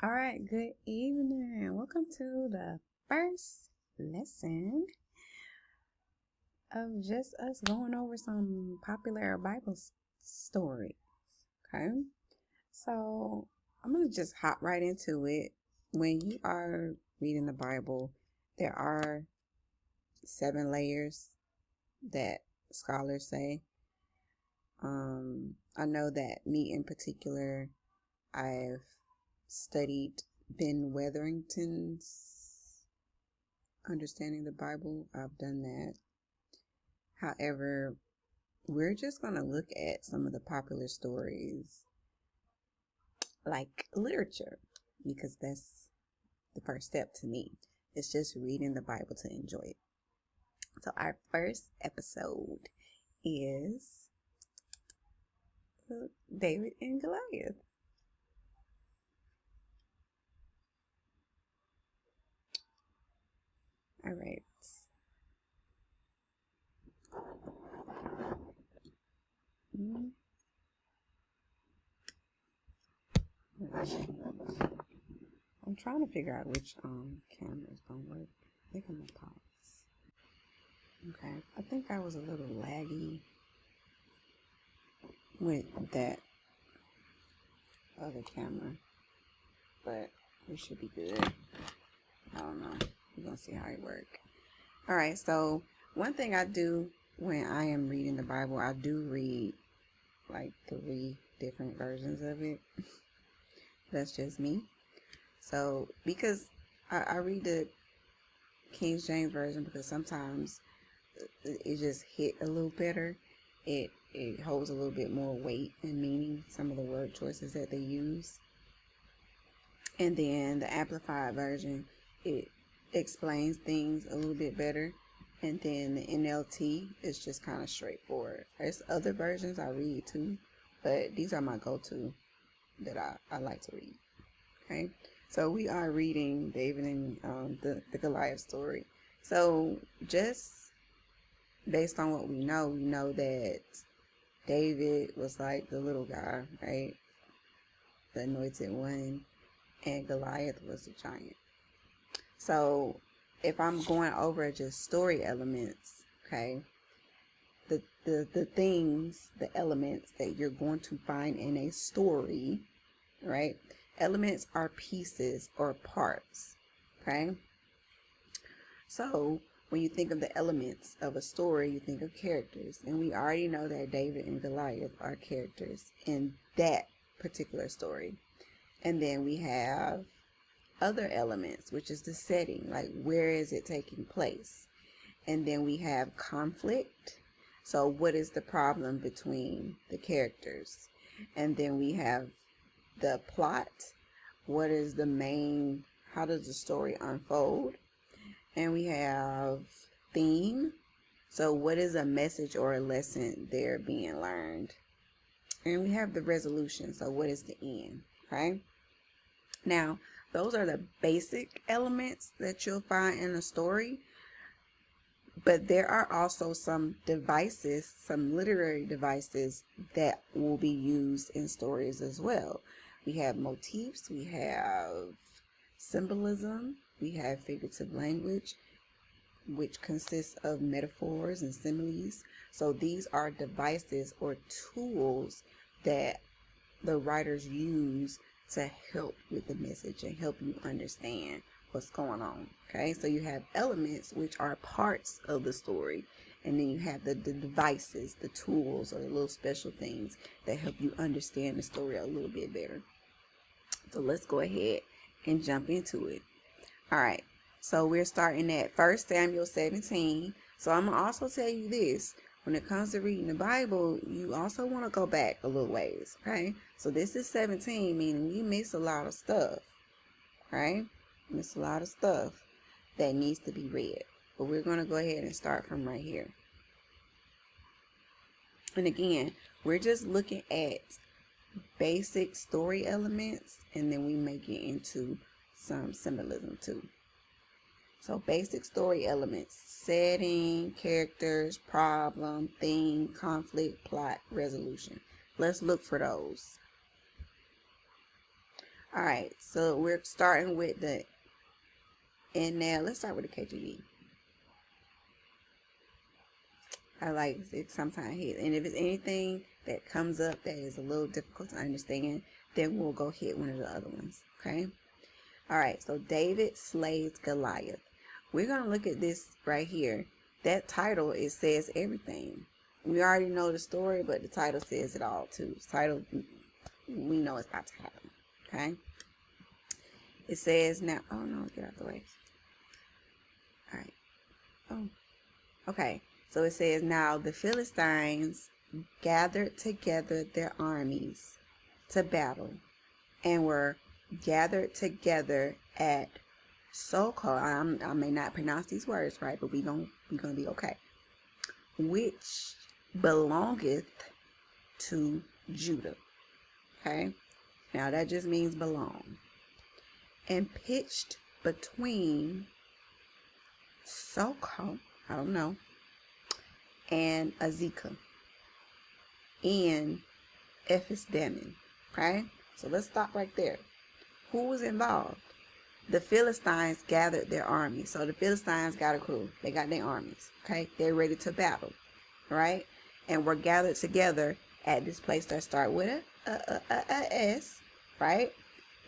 All right, good evening. Welcome to the first lesson of just us going over some popular Bible stories. Okay, so I'm going to just hop right into it. When you are reading the Bible, there are 7 layers that scholars say. I know that me in particular, I've studied Ben Wetherington's Understanding the Bible. I've done that. However, we're just going to look at some of the popular stories like literature because that's the first step to me. It's just reading the Bible to enjoy it. So our first episode is David and Goliath. All right. I'm trying to figure out which camera is gonna work. I think I'm gonna pause. Okay, I think I was a little laggy with that other camera, but we should be good. I don't know. We're gonna see how it works. All right. So one thing I do when I am reading the Bible, I do read like 3 different versions of it. That's just me. So because I read the King James version because sometimes it just hit a little better. It holds a little bit more weight and meaning, some of the word choices that they use. And then the Amplified version, it explains things a little bit better. And then the NLT is just kind of straightforward. There's other versions I read too, but these are my go-to that I like to read. Okay, so we are reading David and the Goliath story. So just based on what we know that David was like the little guy, right? The anointed one, and Goliath was the giant. So if I'm going over just story elements, okay, the things, the elements that you're going to find in a story, right? Elements are pieces or parts, okay? So when you think of the elements of a story, you think of characters. And we already know that David and Goliath are characters in that particular story. And then we have other elements, which is the setting, like where is it taking place? And then we have conflict. So what is the problem between the characters? And then we have the plot. What is the main, how does the story unfold? And we have theme. So what is a message or a lesson there being learned? And we have the resolution. So what is the end? Okay. Now, those are the basic elements that you'll find in a story. But there are also some devices, some literary devices that will be used in stories as well. We have motifs, we have symbolism, we have figurative language, which consists of metaphors and similes. So these are devices or tools that the writers use to help with the message and help you understand what's going on. Okay, so you have elements, which are parts of the story, and then you have the devices, the tools, or the little special things that help you understand the story a little bit better. So let's go ahead and jump into it. All right, so we're starting at 1 Samuel 17. So I'm going to also tell you this. When it comes to reading the Bible, you also want to go back a little ways, okay? So this is 17, meaning you miss a lot of stuff, right? Miss a lot of stuff that needs to be read. But we're going to go ahead and start from right here. And again, we're just looking at basic story elements, and then we may get into some symbolism too. So basic story elements: setting, characters, problem, theme, conflict, plot, resolution. Let's look for those. All right, so we're starting with the, and now let's start with the KJV. I like it sometimes hit, and if it's anything that comes up that is a little difficult to understand, then we'll go hit one of the other ones. Okay. All right, so David slays Goliath. We're going to look at this right here. That title, it says everything. We already know the story, but the title says it all too. The title, we know it's about to happen. Okay. It says now, oh no, get out the way. All right. Oh, okay. So it says, now the Philistines gathered together their armies to battle and were gathered together at so-called, I may not pronounce these words right, but we're gonna be okay, which belongeth to Judah. Okay, now that just means belong. And pitched between so-called, I don't know, and Azekah and Ephes-dammim. Okay, so let's stop right there. Who was involved? The Philistines gathered their army. So the Philistines got a crew. They got their armies. Okay, they're ready to battle, right? And were gathered together at this place that start with a S, right?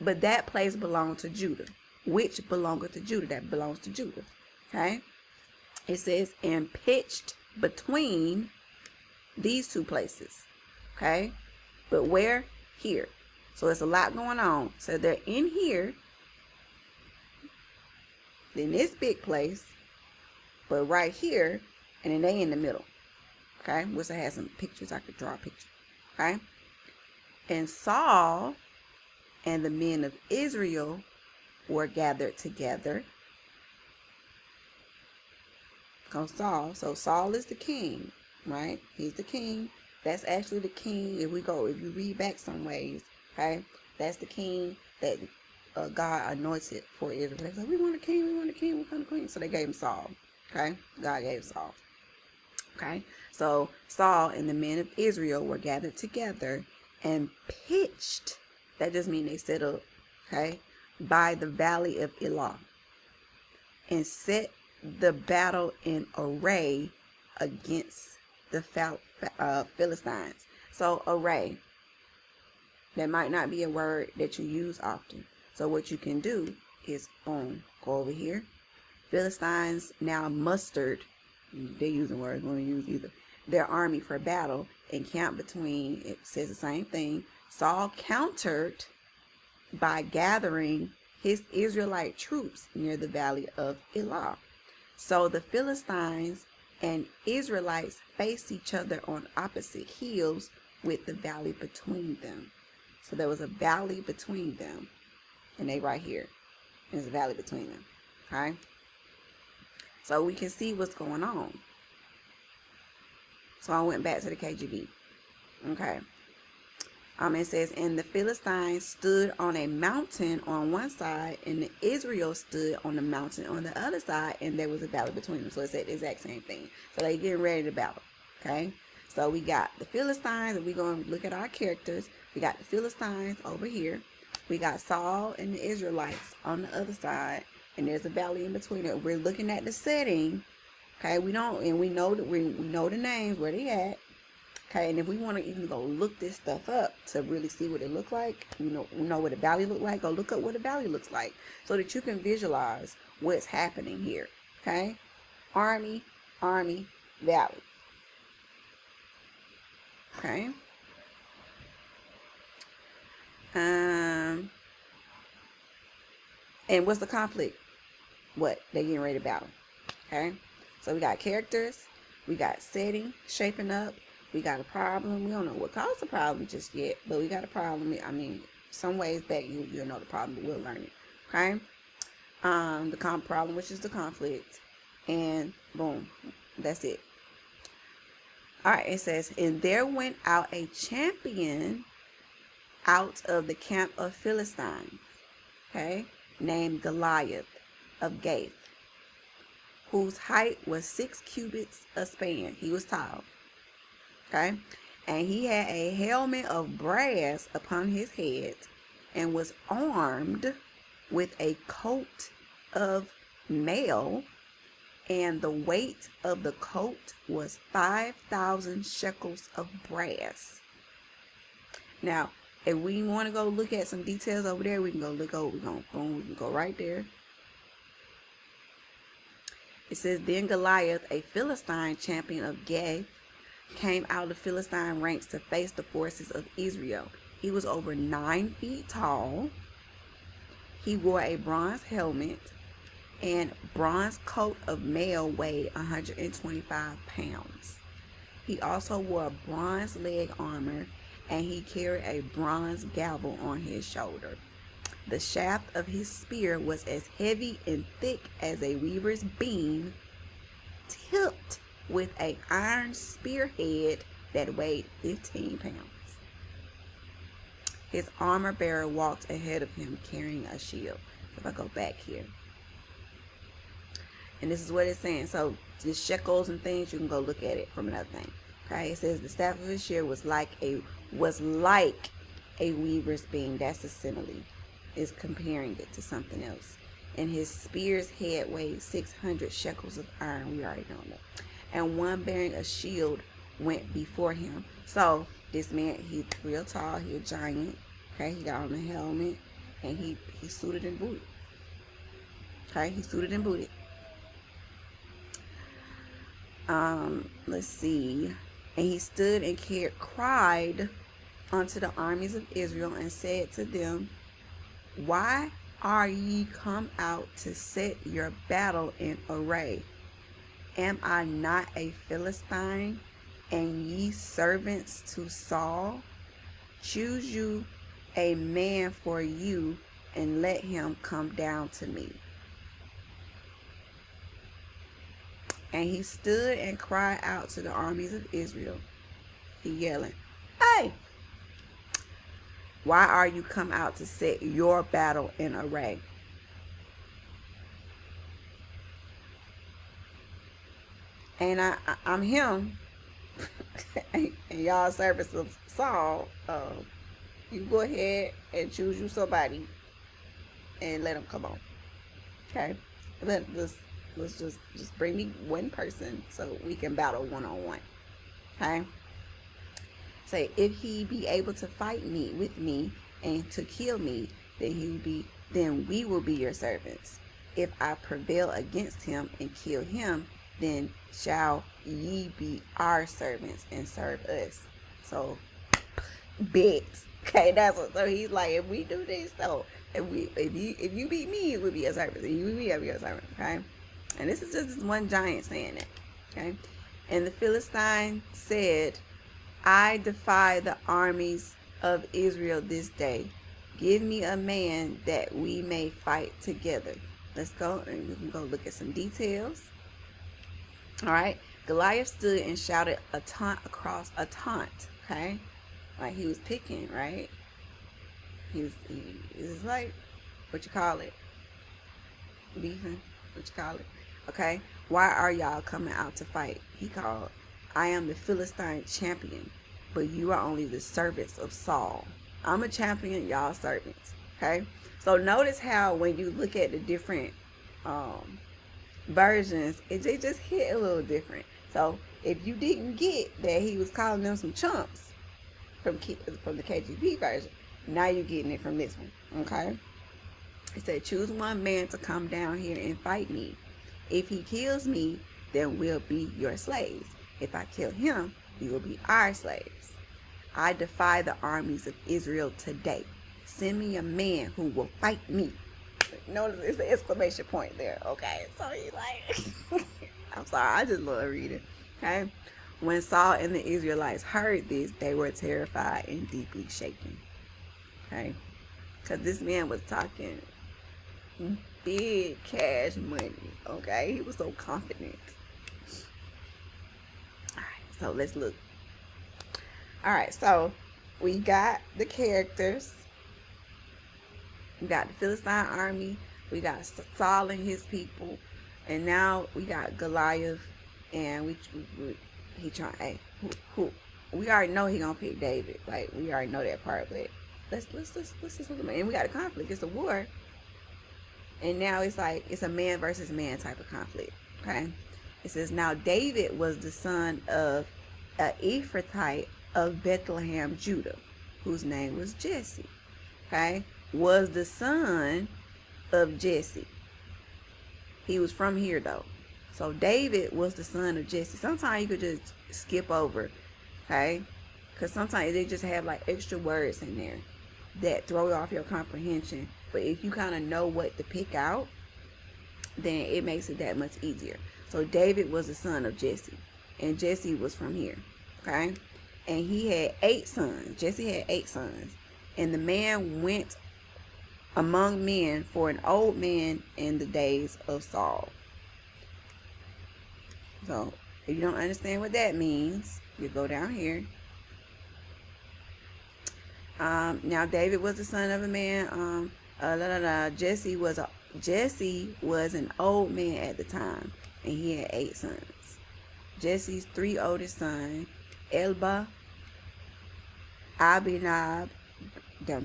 But that place belonged to Judah, which belongeth to Judah. That belongs to Judah. Okay, it says, and pitched between these two places. Okay, but where? Here. So it's a lot going on. So they're in here, in this big place, but right here, and then they in the middle. Okay, wish I had some pictures. I could draw a picture. Okay, and Saul and the men of Israel were gathered together. So Saul is the king, right? He's the king. That's actually the king. If you read back some ways, okay, that's the king that God anointed for Israel. They said, we want a king, we want a king, we want a queen. So they gave him Saul. Okay, God gave Saul. Okay, so Saul and the men of Israel were gathered together and pitched. That just means they set up, okay, by the valley of Elah, and set the battle in array against the Philistines. So array, that might not be a word that you use often. So what you can do is, boom, go over here. Philistines now mustered, they're using words we don't use either, their army for battle, encamped between, it says the same thing. Saul countered by gathering his Israelite troops near the valley of Elah. So the Philistines and Israelites faced each other on opposite hills with the valley between them. So there was a valley between them, and they right here. There's a valley between them. Okay, so we can see what's going on. So I went back to the KJV. Okay. It says, and the Philistines stood on a mountain on one side, and the Israel stood on the mountain on the other side, and there was a valley between them. So it's the exact same thing. So they getting ready to battle. Okay, so we got the Philistines, and we're going to look at our characters. We got the Philistines over here. We got Saul and the Israelites on the other side, and there's a valley in between it. We're looking at the setting. Okay, we know that we know the names where they at. Okay, and if we want to even go look this stuff up to really see what it look like, we know what a valley look like, go look up what a valley looks like so that you can visualize what's happening here. Okay, army, valley. Okay. And what's the conflict? What? They getting ready to battle. Okay, so we got characters, we got setting, shaping up. We got a problem. We don't know what caused the problem just yet, but we got a problem. I mean, some ways back you'll know the problem, but we'll learn it. Okay? The problem, which is the conflict, and boom, that's it. All right, it says, and there went out a champion out of the camp of Philistines, okay, named Goliath of Gath, whose height was 6 cubits a span. He was tall. Okay, and he had a helmet of brass upon his head, and was armed with a coat of mail, and the weight of the coat was 5,000 shekels of brass. Now, if we want to go look at some details over there, we can go look over. We can go right there. It says, then Goliath, a Philistine champion of Gath, came out of the Philistine ranks to face the forces of Israel. He was over 9 feet tall. He wore a bronze helmet and bronze coat of mail weighed 125 pounds. He also wore bronze leg armor, and he carried a bronze gavel on his shoulder. The shaft of his spear was as heavy and thick as a weaver's beam, tipped with an iron spearhead that weighed 15 pounds. His armor bearer walked ahead of him carrying a shield. If I go back here, and this is what it's saying. So the shekels and things, you can go look at it from another thing. Okay, it says the staff of his shield was like a weaver's beam. That's a simile. Is comparing it to something else. And his spear's head weighed 600 shekels of iron. We already know that. And one bearing a shield went before him. So this man, he's real tall. He's a giant. Okay, he got on a helmet, and he suited and booted. Okay, he suited and booted. Let's see. And he stood and cried unto the armies of Israel and said to them, why are ye come out to set your battle in array? Am I not a Philistine, and ye servants to Saul? Choose you a man for you, and let him come down to me. And he stood and cried out to the armies of Israel. He yelling, hey! Why are you come out to set your battle in array? And I'm him, and y'all servants of Saul. You go ahead and choose you somebody, and let them come on. Okay, let's just bring me one person so we can battle one-on-one. Okay. Say, if he be able to fight me with me and to kill me, then we will be your servants. If I prevail against him and kill him, then shall ye be our servants and serve us. So, bet. Okay, that's what. So he's like, if we do this, so if you beat me, we'll be your servants. If you beat me, I'll be your servant. Okay, and this is just this one giant saying that. Okay, and the Philistine said, I defy the armies of Israel this day. Give me a man that we may fight together. Let's go and we can go look at some details. All right. Goliath stood and shouted a taunt across a taunt. Okay. Like he was picking, right? He was like, what you call it? Beefing. What you call it? Okay. Why are y'all coming out to fight? He called, I am the Philistine champion, but you are only the servants of Saul. I'm a champion, y'all servants. Okay? So notice how when you look at the different versions, they just hit a little different. So if you didn't get that he was calling them some chumps from the KJV version, now you're getting it from this one. Okay? It said, choose one man to come down here and fight me. If he kills me, then we'll be your slaves. If I kill him, you will be our slaves. I defy the armies of Israel today. Send me a man who will fight me. Notice it's an exclamation point there. Okay, so he's like, I'm sorry, I just love reading. Okay, when Saul and the Israelites heard this, they were terrified and deeply shaken. Okay, because this man was talking big cash money. Okay, he was so confident. All right, so let's look. All right, so we got the characters. We got the Philistine army. We got Saul and his people, and now we got Goliath. And he trying. Hey, who? We already know he gonna pick David. Like we already know that part, but let's just look at it. And we got a conflict. It's a war. And now it's like it's a man versus man type of conflict. Okay. It says, now David was the son of an Ephrathite of Bethlehem, Judah, whose name was Jesse. Okay. Was the son of Jesse. He was from here though. So David was the son of Jesse. Sometimes you could just skip over. Okay. Because sometimes they just have like extra words in there that throw off your comprehension. But if you kind of know what to pick out, then it makes it that much easier. So David was the son of Jesse. And Jesse was from here. Okay. And he had 8 sons. Jesse had 8 sons. And the man went among men for an old man in the days of Saul. So if you don't understand what that means, you go down here. Now David was the son of a man. Jesse was an old man at the time, and he had 8 sons. Jesse's 3 oldest sons, Elba, Abinab, I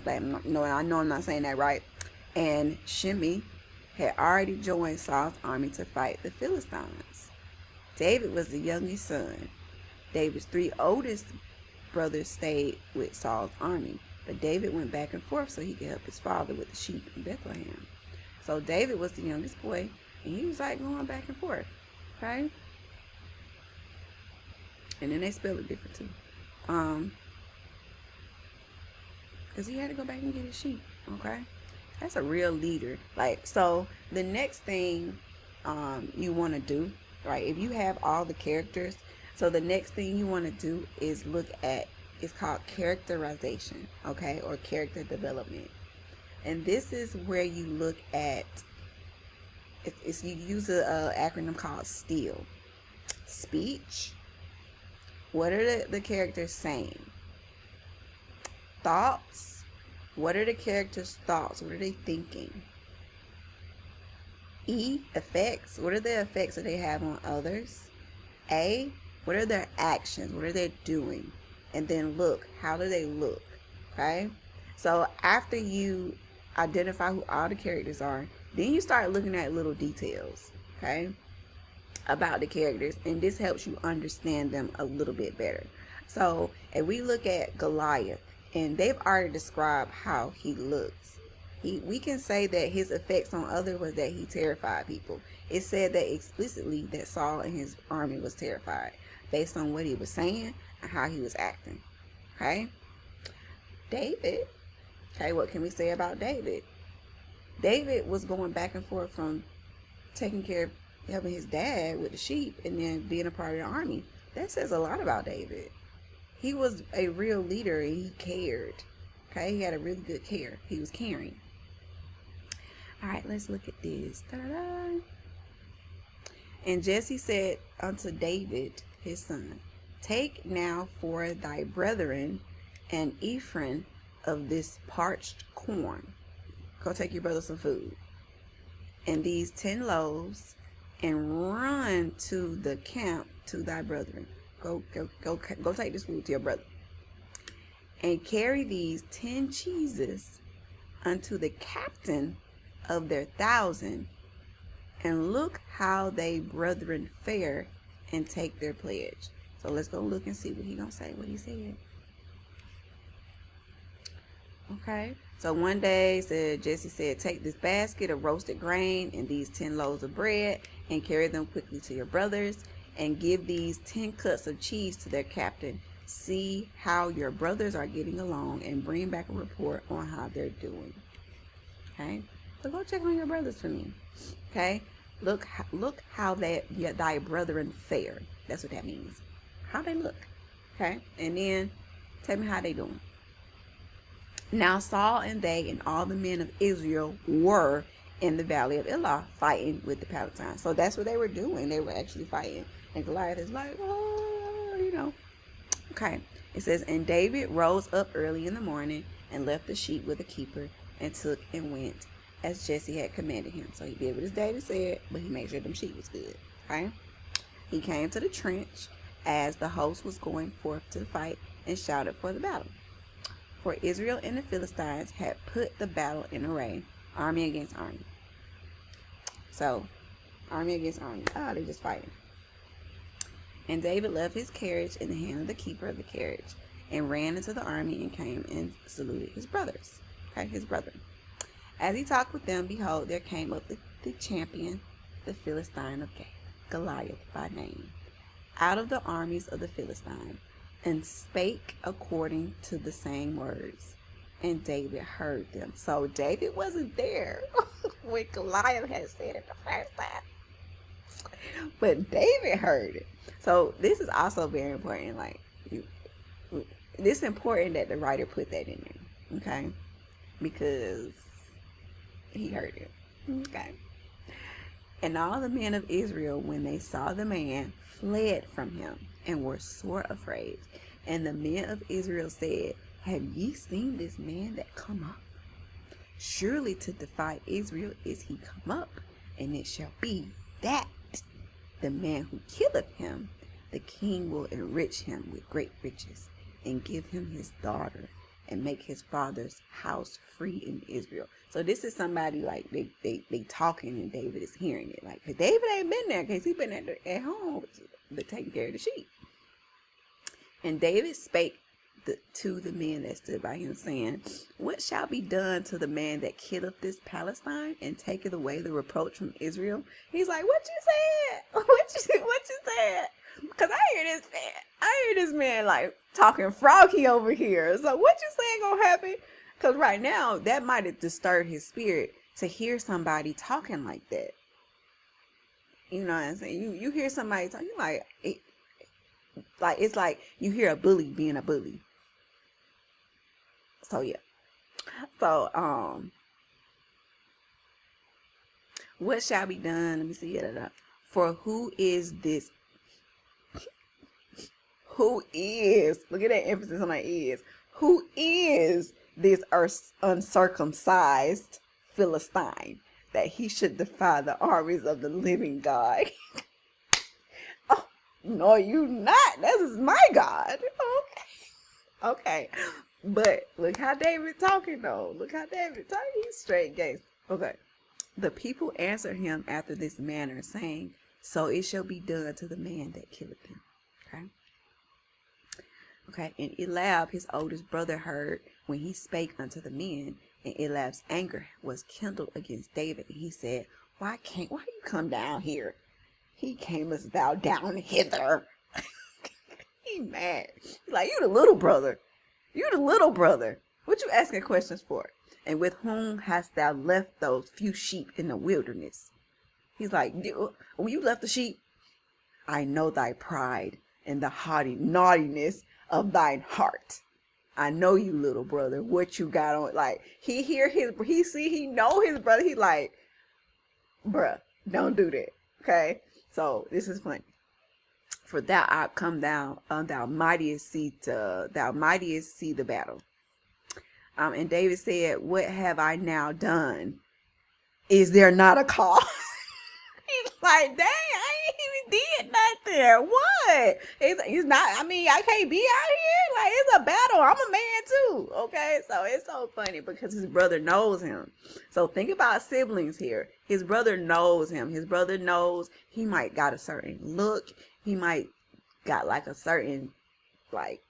know I'm not saying that right, and Shimei had already joined Saul's army to fight the Philistines. David was the youngest son. David's 3 oldest brothers stayed with Saul's army, but David went back and forth so he could help his father with the sheep in Bethlehem. So David was the youngest boy, and he was like going back and forth. Okay? And then they spell it different too. Because he had to go back and get his sheep. Okay? That's a real leader. Like, so the next thing you want to do, right? If you have all the characters, so the next thing you want to do is look at, it's called characterization, okay? Or character development. And this is where you look at, you use an acronym called STEAL. Speech. What are the characters saying? Thoughts. What are the characters' thoughts? What are they thinking? E, effects. What are the effects that they have on others? A, what are their actions? What are they doing? And then look, how do they look? Okay? So after you identify who all the characters are, then you start looking at little details, okay, about the characters, and this helps you understand them a little bit better. So if we look at Goliath, and they've already described how he looks. We can say that his effects on others was that he terrified people. It said that explicitly that Saul and his army was terrified based on what he was saying and how he was acting. Okay? David. Okay, what can we say about David? David was going back and forth from taking care of helping his dad with the sheep and then being a part of the army. That says a lot about David. He was a real leader and he cared. Okay, he had a really good care. He was caring. All right, let's look at this. Da-da-da. And Jesse said unto David, his son, take now for thy brethren an ephah of this parched corn. Go take your brother some food. And these 10 loaves, and run to the camp to thy brethren. Go take this food to your brother. And carry these 10 cheeses unto the captain of their 1,000, and look how they brethren fare, and take their pledge. So let's go look and see what he gonna say, what he said. Okay, so one day Jesse said, take this basket of roasted grain and these 10 loaves of bread, and carry them quickly to your brothers, and give these 10 cuts of cheese to their captain. See how your brothers are getting along, and bring back a report on how they're doing. Okay, so go check on your brothers for me. Okay, look how thy brethren fare. That's what that means. How they look. Okay, and then tell me how they doing. Now Saul and they and all the men of Israel were in the valley of Elah fighting with the Palatines. So that's what they were doing. They were actually fighting. And Goliath is like, oh, you know. Okay. It says, and David rose up early in the morning and left the sheep with the keeper, and took and went as Jesse had commanded him. So he did what his David said, but he made sure them sheep was good. Okay. He came to the trench as the host was going forth to fight, and shouted for the battle. For Israel and the Philistines had put the battle in array, army against army. So, army against army. Oh, they're just fighting. And David left his carriage in the hand of the keeper of the carriage and ran into the army and came and saluted his brothers. Okay, his brethren. As he talked with them, behold, there came up the champion, the Philistine of Goliath by name, out of the armies of the Philistine, and spake according to the same words. And David heard them. So David wasn't there when Goliath had said it the first time. But David heard it. So this is also very important. Like, this is important that the writer put that in there. Okay? Because he heard it. Okay? And all the men of Israel, when they saw the man, fled from him and were sore afraid. And the men of Israel said, have ye seen this man that come up? Surely to defy Israel is he come up, and it shall be that the man who killeth him, the king will enrich him with great riches, and give him his daughter, and make his father's house free in Israel. So this is somebody like they talking, and David is hearing it. Like, David ain't been there because he been at home but taking care of the sheep. And David spake to the men that stood by him, saying, what shall be done to the man that killeth this Palestine and taketh away the reproach from Israel? He's like, what you said? What you said? Because I hear this man like talking froggy over here. So what you saying gonna happen? Because right now that might have disturbed his spirit to hear somebody talking like that. You know what I'm saying? You hear somebody talking like it's like you hear a bully being a bully. So yeah. So what shall be done? Let me see. For who is this? Who is? Look at that emphasis on that is. Who is this uncircumcised Philistine that he should defy the armies of the living God? Oh, no, you not. This is my God. Okay. Okay. But look how David talking though. Look how David talking. He's straight gangster. Okay. The people answered him after this manner, saying, so it shall be done to the man that killeth him. Okay. Okay. And Eliab, his oldest brother, heard when he spake unto the men, and Eliab's anger was kindled against David. And he said, why you come down here? He camest thou down hither. He mad. He's like, you the little brother. You the little brother. What you asking questions for? And with whom hast thou left those few sheep in the wilderness? He's like, when you left the sheep, I know thy pride and the haughty naughtiness of thine heart. I know you, little brother, what you got on. Like, he know his brother. He like, bruh, don't do that. Okay. So this is funny. For thou art come down, thou mightiest see the battle. And David said, what have I now done? Is there not a cause? He's like, dang, I ain't even did nothing. What? He's not, I mean, I can't be out here. Like, it's a battle. I'm a man too. Okay. So it's so funny because his brother knows him. So think about siblings here. His brother knows him. His brother knows he might got a certain look. He might got like a certain, like,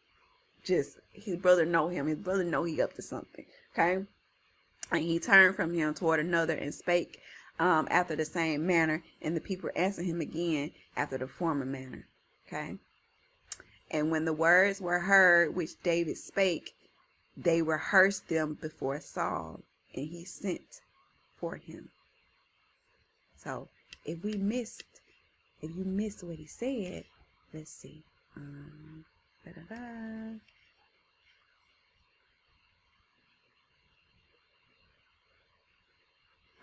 just his brother know him. His brother know he up to something. Okay. And he turned from him toward another and spake after the same manner. And the people answered him again after the former manner. Okay. And when the words were heard which David spake, they rehearsed them before Saul, and he sent for him. So if you missed what he said, let's see.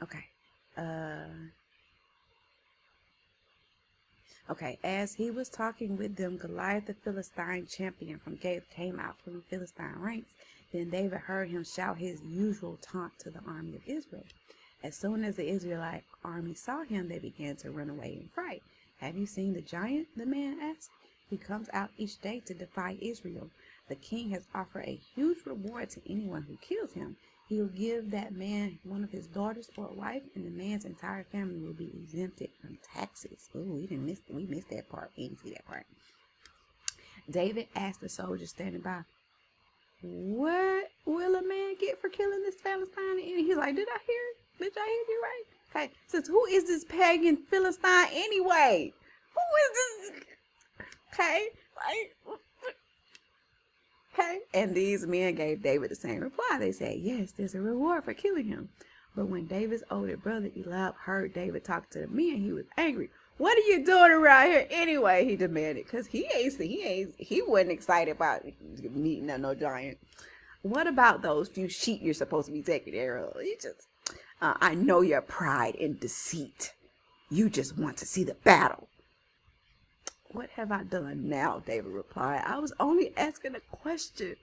Okay. Okay. As he was talking with them, Goliath the Philistine champion from Gath came out from the Philistine ranks. Then David heard him shout his usual taunt to the army of Israel. As soon as the Israelite army saw him, they began to run away in fright. Have you seen the giant? The man asked. He comes out each day to defy Israel. The king has offered a huge reward to anyone who kills him. He will give that man one of his daughters for a wife, and the man's entire family will be exempted from taxes. Ooh, we missed that part. We didn't see that part. David asked the soldiers standing by, what will a man get for killing this Philistine? And he's like, did I hear you right? Okay, says, who is this pagan Philistine anyway? Who is this? Okay, okay. And these men gave David the same reply. They said, yes, there's a reward for killing him. But when David's older brother Eliab heard David talk to the men, he was angry. What are you doing around here anyway? He demanded, because he wasn't excited about meeting no giant. What about those few sheep you're supposed to be taking care of? I know your pride and deceit. You just want to see the battle. What have I done now? David replied. I was only asking a question.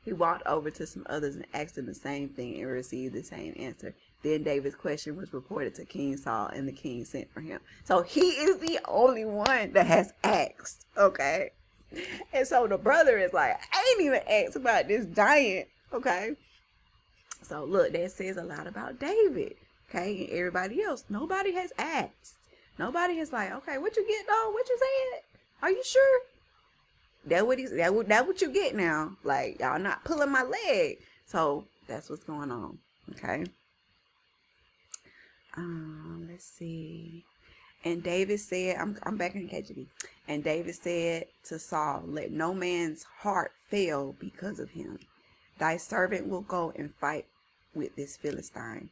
He walked over to some others and asked them the same thing and received the same answer. Then David's question was reported to King Saul, and the king sent for him. So he is the only one that has asked, okay? And so the brother is like, I ain't even asked about this giant, okay? So look, that says a lot about David, okay? And everybody else, nobody has asked. Nobody has like, okay, what you get, though? What you said? Are you sure? That's what you get now. Like, y'all not pulling my leg. So that's what's going on, okay? Let's see. And David said, I'm back in KJV. And David said to Saul, let no man's heart fail because of him. Thy servant will go and fight with this Philistine.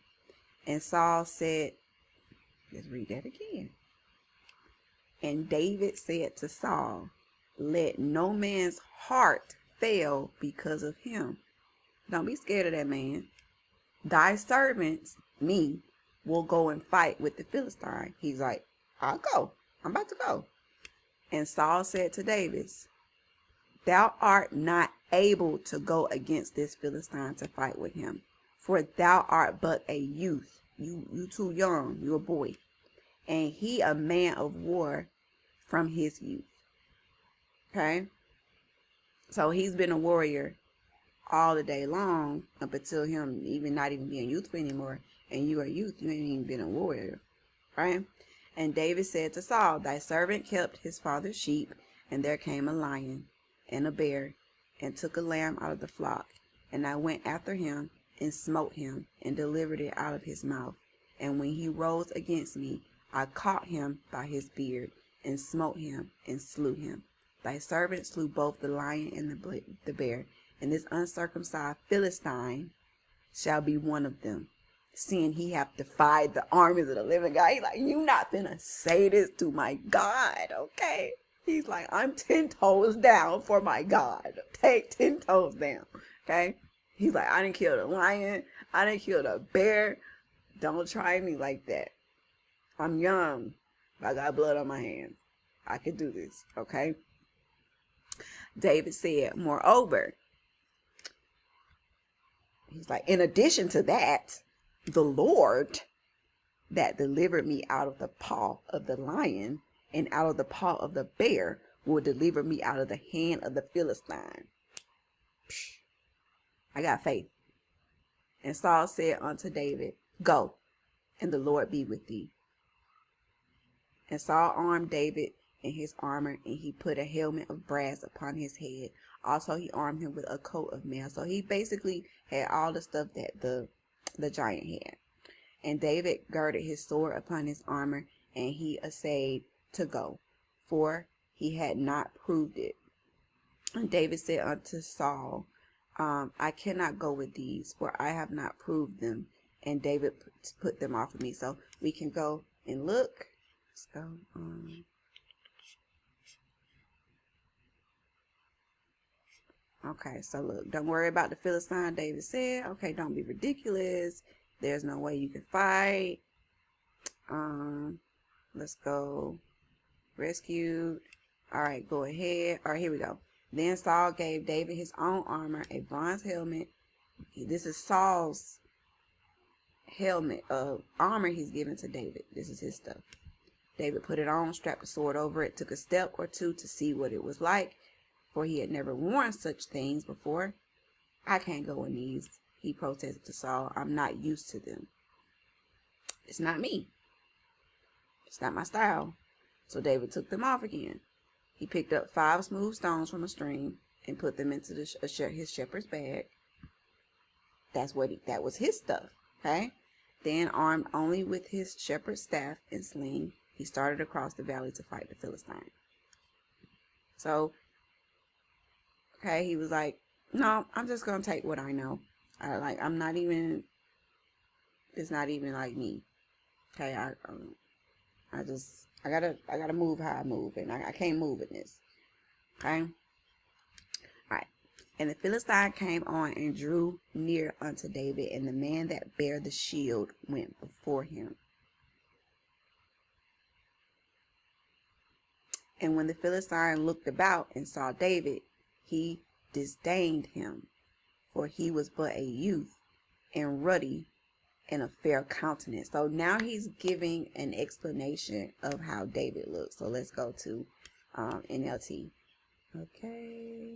And Saul said, let's read that again. And David said to Saul, let no man's heart fail because of him. Don't be scared of that man. Thy servants, me, will go and fight with the Philistine. He's like, I'll go. I'm about to go. And Saul said to David, thou art not able to go against this Philistine to fight with him, for thou art but a youth. You too young. You a boy. And he a man of war from his youth. Okay? So he's been a warrior all the day long up until him not even being youthful anymore. And you are youth, you ain't even been a warrior, right? And David said to Saul, thy servant kept his father's sheep, and there came a lion and a bear, and took a lamb out of the flock. And I went after him, and smote him, and delivered it out of his mouth. And when he rose against me, I caught him by his beard, and smote him, and slew him. Thy servant slew both the lion and the bear, and this uncircumcised Philistine shall be one of them, seeing he hath defied the armies of the living God. He's like, you not finna say this to my God, okay? He's like, I'm 10 toes down for my God. Take 10 toes down, okay? He's like, I didn't kill the lion. I didn't kill the bear. Don't try me like that. I'm young. I got blood on my hands. I can do this, okay? David said, moreover, he's like, in addition to that, the Lord that delivered me out of the paw of the lion and out of the paw of the bear will deliver me out of the hand of the Philistine. I got faith. And Saul said unto David, go, and the Lord be with thee. And Saul armed David in his armor, and he put a helmet of brass upon his head. Also, he armed him with a coat of mail. So he basically had all the stuff that the giant had. And David girded his sword upon his armor, and he essayed to go, for he had not proved it. And David said unto Saul, I cannot go with these, for I have not proved them. And David put them off of me. So we can go and look. Let's go. Okay, so look, don't worry about the Philistine. David said, okay, don't be ridiculous. There's no way you can fight. Let's go. Rescued. All right, go ahead. All right, here we go. Then Saul gave David his own armor, a bronze helmet. This is Saul's helmet of armor he's given to David. This is his stuff. David put it on, strapped a sword over it, took a step or two to see what it was like. for he had never worn such things before. I can't go in these, he protested to Saul. I'm not used to them. It's not me. It's not my style. So David took them off again. He picked up 5 smooth stones from a stream and put them into his shepherd's bag. That was his stuff. Okay. Then, armed only with his shepherd's staff and sling, he started across the valley to fight the Philistine. So, okay, he was like, no, I'm just going to take what I know. It's not even like me. Okay, I gotta move how I move, and I can't move in this. Okay? Alright. And the Philistine came on and drew near unto David, and the man that bare the shield went before him. And when the Philistine looked about and saw David, he disdained him, for he was but a youth, and ruddy, and a fair countenance. So now he's giving an explanation of how David looks. So let's go to NLT. Okay.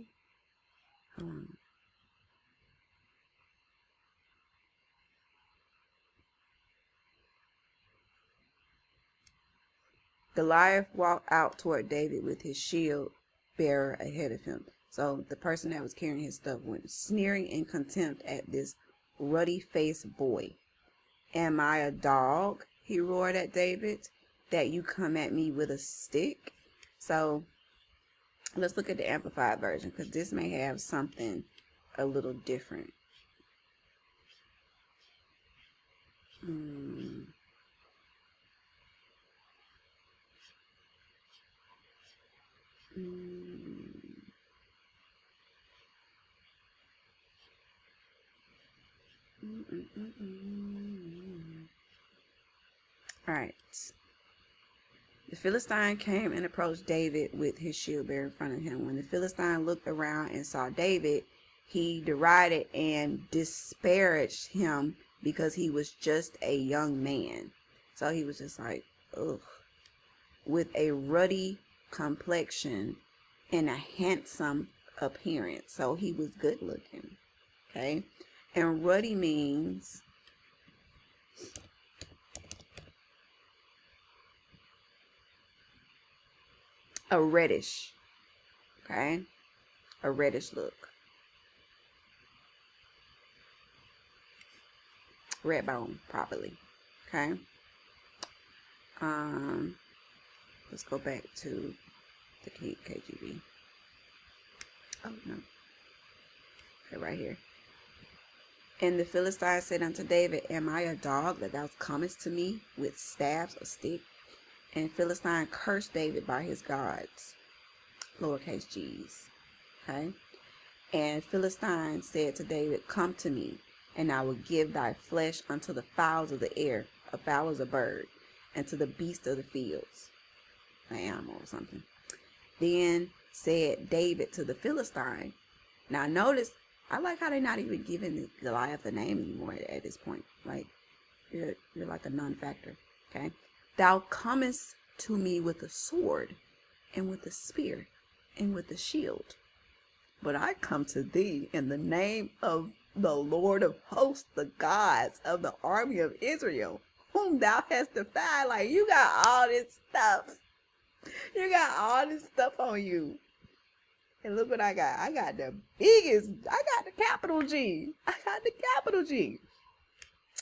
Goliath walked out toward David with his shield bearer ahead of him. So the person that was carrying his stuff went sneering in contempt at this ruddy-faced boy. Am I a dog? He roared at David, that you come at me with a stick? So let's look at the Amplified version, because this may have something a little different. All right. The Philistine came and approached David with his shield bearer in front of him. When the Philistine looked around and saw David, he derided and disparaged him because he was just a young man. So he was just like, ugh. With a ruddy complexion and a handsome appearance. So he was good looking. Okay. And ruddy means a reddish, okay, a reddish look, red bone properly, okay. Let's go back to the KJV. Oh no, okay, right here. And the Philistine said unto David, am I a dog that thou comest to me with staves or stick? And Philistine cursed David by his gods, lowercase g's, okay? And Philistine said to David, come to me, and I will give thy flesh unto the fowls of the air, a fowl is a bird, and to the beasts of the fields, an animal or something. Then said David to the Philistine, now notice, I like how they're not even giving Goliath a name anymore at this point. Like, you're like a non-factor, okay? Thou comest to me with a sword, and with a spear, and with a shield. But I come to thee in the name of the Lord of hosts, the gods of the army of Israel, whom thou hast defied. Like, you got all this stuff. You got all this stuff on you. And look what I got. I got the capital G. I got the capital G.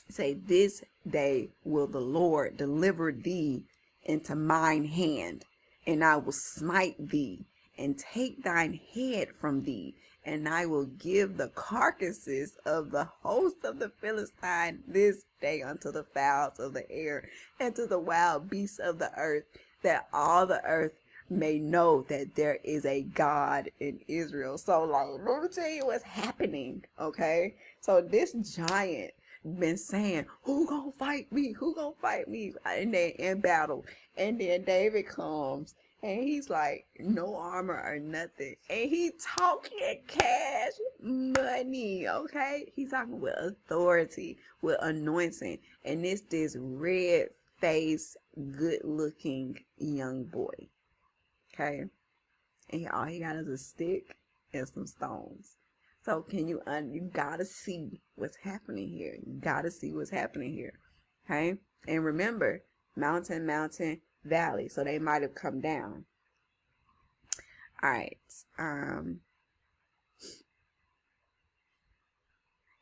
Say, this day will the Lord deliver thee into mine hand, and I will smite thee, and take thine head from thee, and I will give the carcasses of the host of the Philistine this day unto the fowls of the air, and to the wild beasts of the earth, that all the earth may know that there is a God in Israel. So, like, let me tell you what's happening, okay? So this giant been saying, who gonna fight me? Who gonna fight me? And then in battle. And then David comes and he's like, no armor or nothing. And he talking cash money, okay? He's talking with authority, with anointing. And it's this red-faced, good-looking young boy. Okay? And all he got is a stick and some stones. So you gotta see what's happening here. You gotta see what's happening here. Okay? And remember, mountain, valley. So they might have come down. All right.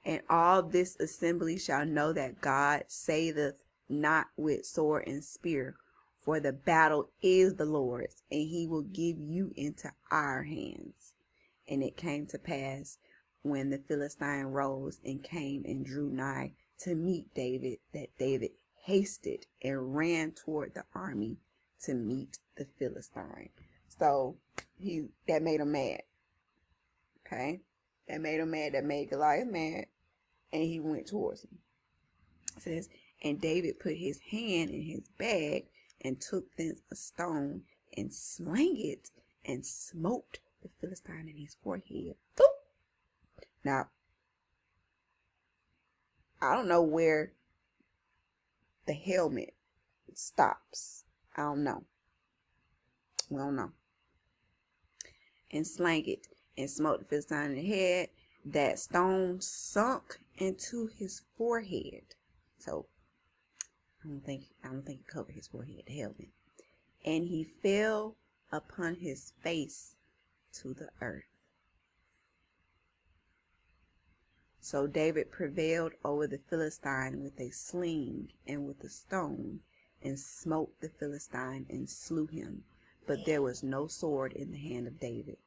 And all this assembly shall know that God saveth not with sword and spear, for the battle is the Lord's, and he will give you into our hands. And it came to pass, when the Philistine rose and came and drew nigh to meet David, that David hasted and ran toward the army to meet the Philistine. So that made him mad. Okay? That made him mad. That made Goliath mad. And he went towards him. It says, and David put his hand in his bag and took thence a stone and slang it and smote the Philistine in his forehead. Boop! Now, I don't know where the helmet stops. I don't know. We don't know. And slang it and smote the Philistine in the head. That stone sunk into his forehead. So I don't think it covered his forehead, the helmet. And he fell upon his face to the earth. So David prevailed over the Philistine with a sling and with a stone, and smote the Philistine and slew him. But there was no sword in the hand of David.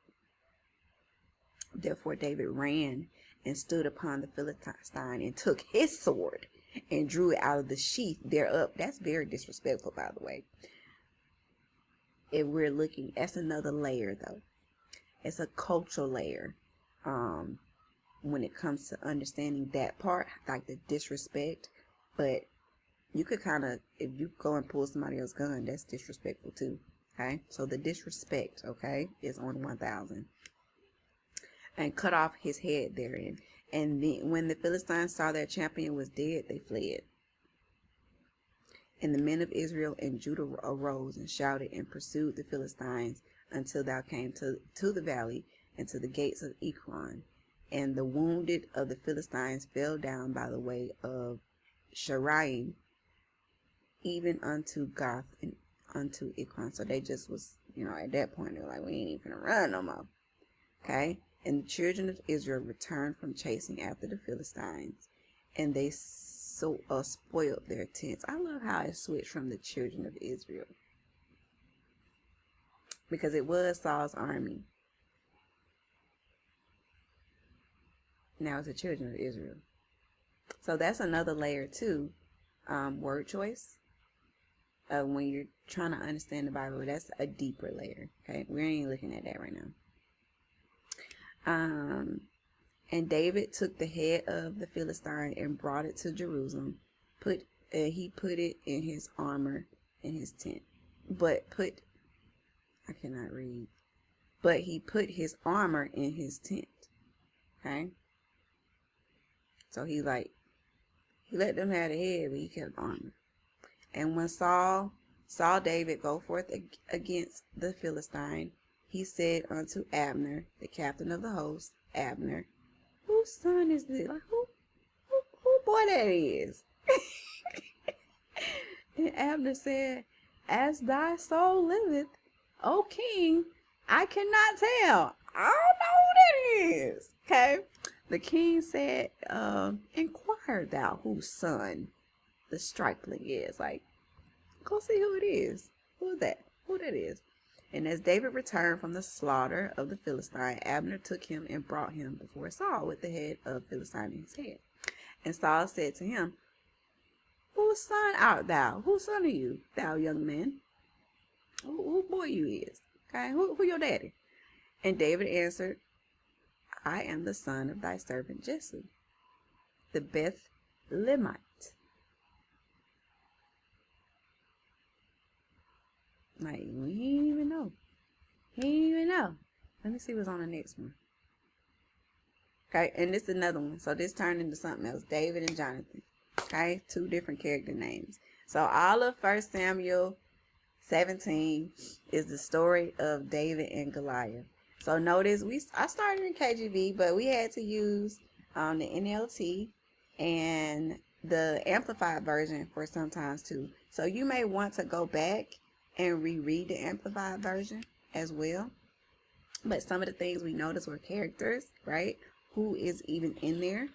Therefore David ran and stood upon the Philistine and took his sword and drew it out of the sheath thereof. That's very disrespectful, by the way. If we're looking, that's another layer, though. It's a cultural layer. When it comes to understanding that part, like the disrespect. But you could kind of, if you go and pull somebody else's gun, that's disrespectful too. Okay, so the disrespect, okay, is on 1,000. And cut off his head therein. And then when the Philistines saw their champion was dead, they fled. And the men of Israel and Judah arose and shouted and pursued the Philistines until thou came to the valley and to the gates of Ekron. And the wounded of the Philistines fell down by the way of Sharaim, even unto Gath and unto Ekron. So they just was, at that point, they were like, we ain't even gonna run no more. Okay? And the children of Israel returned from chasing after the Philistines, and they spoiled their tents. I love how it switched from the children of Israel, because it was Saul's army. Now it's the children of Israel. So that's another layer too. Word choice. When you're trying to understand the Bible, that's a deeper layer. Okay, we ain't looking at that right now. And David took the head of the Philistine and brought it to Jerusalem. He put it in his armor in his tent. I cannot read. But he put his armor in his tent. Okay? So he let them have the head, but he kept armor. And when Saul saw David go forth against the Philistine, he said unto Abner, the captain of the host, Abner, whose son is this? Like, who boy that is? And Abner said, as thy soul liveth, O king, I cannot tell. I don't know who that is. Okay. The king said, inquire thou whose son the stripling is. Like, go see who it is. Who is that? Who that is? And as David returned from the slaughter of the Philistine, Abner took him and brought him before Saul with the head of Philistine in his head. And Saul said to him, whose son art thou? Whose son are you, thou young man? Who boy you is? Okay, who your daddy? And David answered, I am the son of thy servant Jesse, the Bethlehemite. Like, we ain't even know. He ain't even know. Let me see what's on the next one. Okay, and this is another one. So this turned into something else. David and Jonathan. Okay, 2 different character names. So all of 1 Samuel 17 is the story of David and Goliath. So notice I started in KJV, but we had to use the NLT and the amplified version for sometimes too. So you may want to go back and reread the amplified version as well. But some of the things we noticed were characters, right? Who is even in there?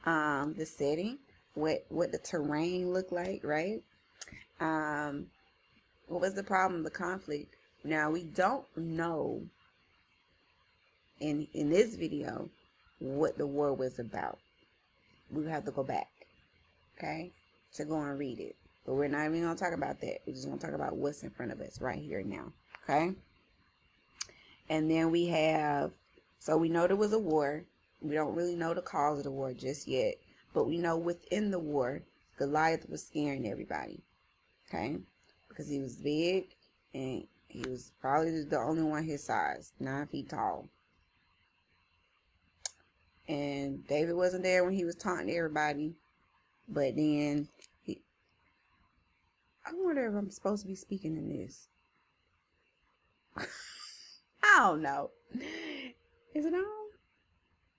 The setting, what the terrain looked like, right? What was the problem, the conflict? Now we don't know in this video what the war was about. We have to go back, okay, to go and read it. But we're not even going to talk about that. We're just going to talk about what's in front of us right here now, okay? And then we have, so we know there was a war. We don't really know the cause of the war just yet. But we know within the war, Goliath was scaring everybody, okay? Because he was big and he was probably the only one his size, 9 feet tall. And David wasn't there when he was taunting everybody. But then, I wonder if I'm supposed to be speaking in this. I don't know. Is it on?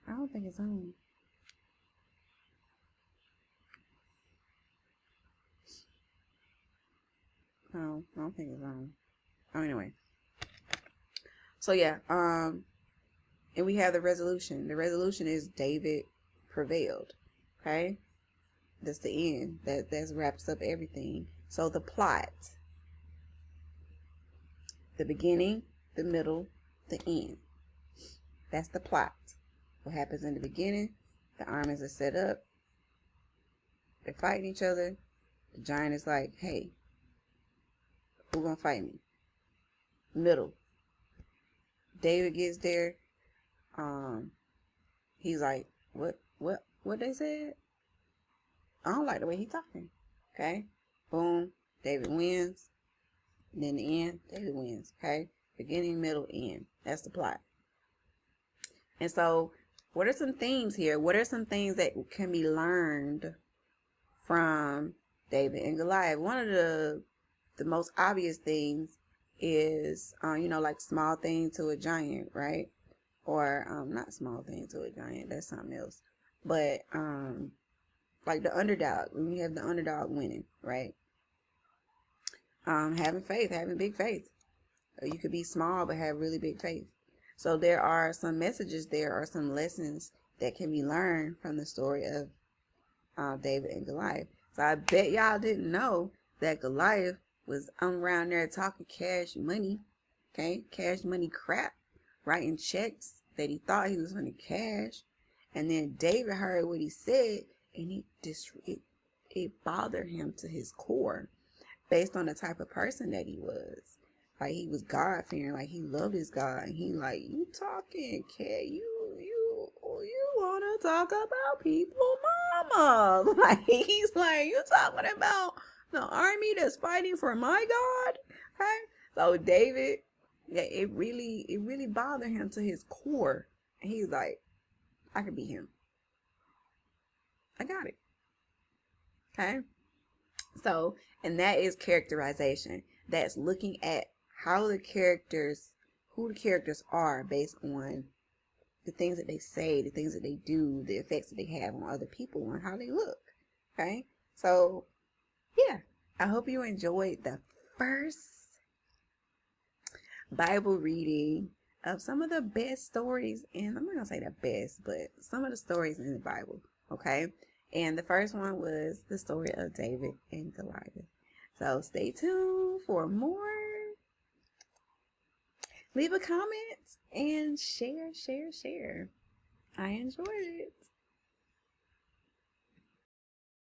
I don't think it's on. No, I don't think it's on. Oh, anyway. So yeah, and we have the resolution. The resolution is David prevailed. Okay? That's the end. That wraps up everything. So the plot. The beginning, the middle, the end. That's the plot. What happens in the beginning? The armies are set up. They're fighting each other. The giant is like, hey, who's gonna fight me? Middle. David gets there. He's like, what they said? I don't like the way he's talking. Okay? Boom. David wins. And then the end, David wins. Okay? Beginning, middle, end. That's the plot. And so, what are some themes here? What are some things that can be learned from David and Goliath? One of the most obvious things is, like small thing to a giant, right? Or not small thing to a giant. That's something else. But like the underdog. When you have the underdog winning, right? Having faith, having big faith. You could be small but have really big faith. So there are some messages there, or some lessons that can be learned from the story of David and Goliath. So I bet y'all didn't know that Goliath was around there talking cash money, okay? Cash money crap, writing checks that he thought he was going to cash. And then David heard what he said, and it bothered him to his core based on the type of person that he was. Like, he was God-fearing, like he loved his God, and he like, you talking, cat, you want to talk about people mama. Like, he's like, you talking about the army that's fighting for my God? Okay? So David, yeah, it really bothered him to his core. And he's like, I could be him. I got it. Okay? So, and that is characterization. That's looking at who the characters are based on the things that they say, the things that they do, the effects that they have on other people, and how they look. Okay? So, yeah. I hope you enjoyed the first Bible reading of some of the best stories, and I'm not going to say the best, but some of the stories in the Bible. Okay? And the first one was the story of David and Goliath. So stay tuned for more. Leave a comment and share. I enjoyed it.